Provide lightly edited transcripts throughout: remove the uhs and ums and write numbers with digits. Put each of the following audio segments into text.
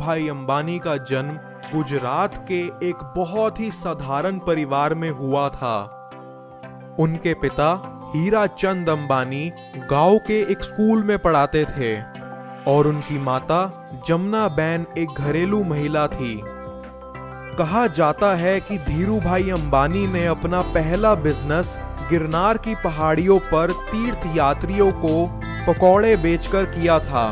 भाई अंबानी का जन्म गुजरात के एक बहुत ही साधारण परिवार में हुआ था। उनके पिता हीरा चंद अंबानी गांव के एक स्कूल में पढ़ाते थे और उनकी माता जमुना बेन एक घरेलू महिला थी। कहा जाता है कि धीरू भाई अंबानी ने अपना पहला बिजनेस गिरनार की पहाड़ियों पर तीर्थ यात्रियों को पकौड़े बेचकर किया था।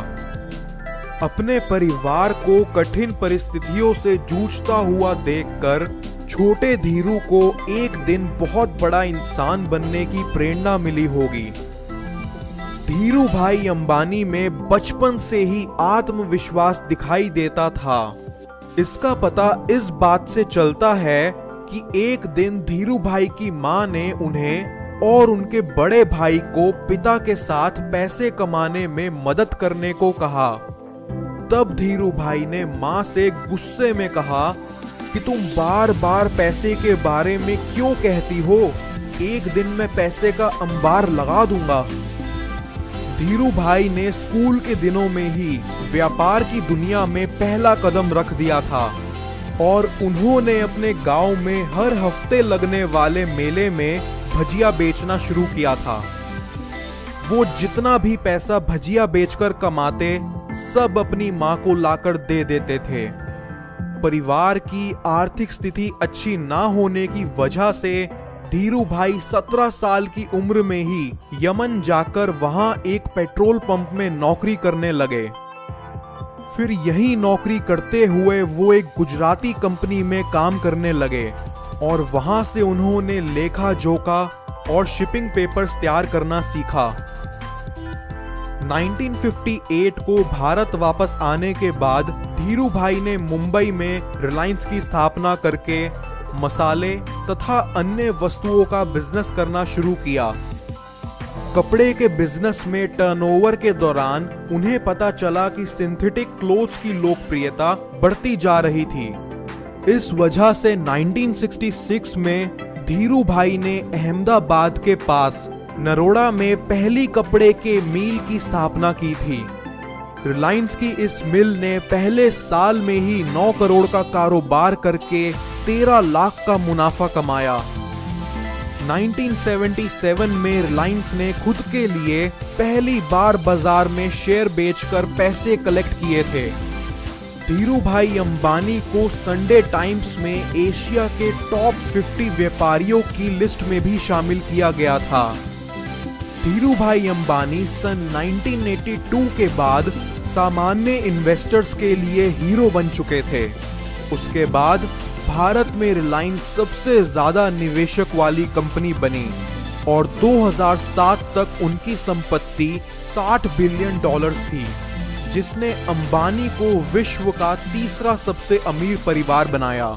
अपने परिवार को कठिन परिस्थितियों से जूझता हुआ देखकर छोटे धीरू को एक दिन बहुत बड़ा इंसान बनने की प्रेरणा मिली होगी। धीरू भाई अंबानी में बचपन से ही आत्मविश्वास दिखाई देता था। इसका पता इस बात से चलता है कि एक दिन धीरू भाई की मां ने उन्हें और उनके बड़े भाई को पिता के साथ पैसे कमाने में मदद करने को कहा। तब धीरू भाई ने मां से गुस्से में कहा कि तुम बार बार पैसे के बारे में क्यों कहती हो, एक दिन मैं पैसे का अंबार लगा दूंगा। धीरू भाई ने स्कूल के दिनों में ही व्यापार की दुनिया में पहला कदम रख दिया था और उन्होंने अपने गांव में हर हफ्ते लगने वाले मेले में भजिया बेचना शुरू किया था। वो जितना भी पैसा भजिया बेचकर कमाते सब अपनी मां को लाकर दे देते थे। परिवार की आर्थिक स्थिति अच्छी ना होने की वजह से धीरू भाई 17 साल की उम्र में ही यमन जाकर वहां एक पेट्रोल पंप में नौकरी करने लगे। फिर यही नौकरी करते हुए वो एक गुजराती कंपनी में काम करने लगे और वहां से उन्होंने लेखा जोखा और शिपिंग पेपर्स तैयार करना सीखा। 1958 को भारत वापस आने के बाद धीरू भाई ने मुंबई में रिलायंस की स्थापना करके मसाले तथा अन्य वस्तुओं का बिजनेस करना शुरू किया। कपड़े के बिजनेस में टर्नओवर के दौरान उन्हें पता चला कि सिंथेटिक क्लोथ्स की लोकप्रियता बढ़ती जा रही थी। इस वजह से 1966 में धीरू भाई ने अहमदाबाद के पास नरोड़ा में पहली कपड़े के मिल की स्थापना की थी। रिलायंस की इस मिल ने पहले साल में ही 9 करोड़ का कारोबार करके 13 लाख का मुनाफा कमाया। 1977 में रिलायंस ने खुद के लिए पहली बार बाजार में शेयर बेचकर पैसे कलेक्ट किए थे। धीरू भाई अंबानी को संडे टाइम्स में एशिया के टॉप 50 व्यापारियों की लिस्ट में भी शामिल किया गया था। धीरू भाई अंबानी सन 1982 के बाद सामान्य इन्वेस्टर्स के लिए हीरो बन चुके थे। उसके बाद भारत में रिलायंस सबसे ज्यादा निवेशक वाली कंपनी बनी और 2007 तक उनकी संपत्ति $60 बिलियन थी, जिसने अंबानी को विश्व का तीसरा सबसे अमीर परिवार बनाया।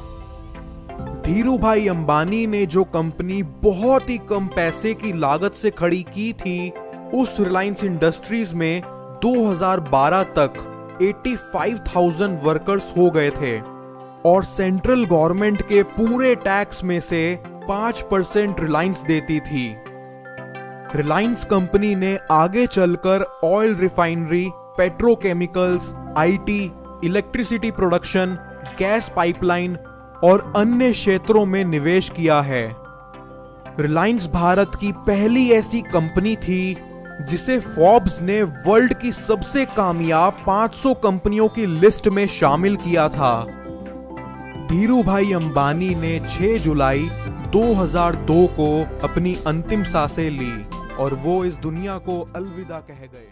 धीरू भाई अंबानी ने जो कंपनी बहुत ही कम पैसे की लागत से खड़ी की थी, उस रिलायंस इंडस्ट्रीज में 2012 तक 85,000 वर्कर्स हो गए थे और सेंट्रल गवर्नमेंट के पूरे टैक्स में से 5% रिलायंस देती थी। रिलायंस कंपनी ने आगे चलकर oil refinery, petrochemicals, IT, electricity production, gas pipeline और अन्य क्षेत्रों में निवेश किया है। रिलायंस भारत की पहली ऐसी कंपनी थी जिसे फोर्ब्स ने वर्ल्ड की सबसे कामयाब 500 कंपनियों की लिस्ट में शामिल किया था। धीरू भाई अंबानी ने 6 जुलाई 2002 को अपनी अंतिम सांसें ली और वो इस दुनिया को अलविदा कह गए।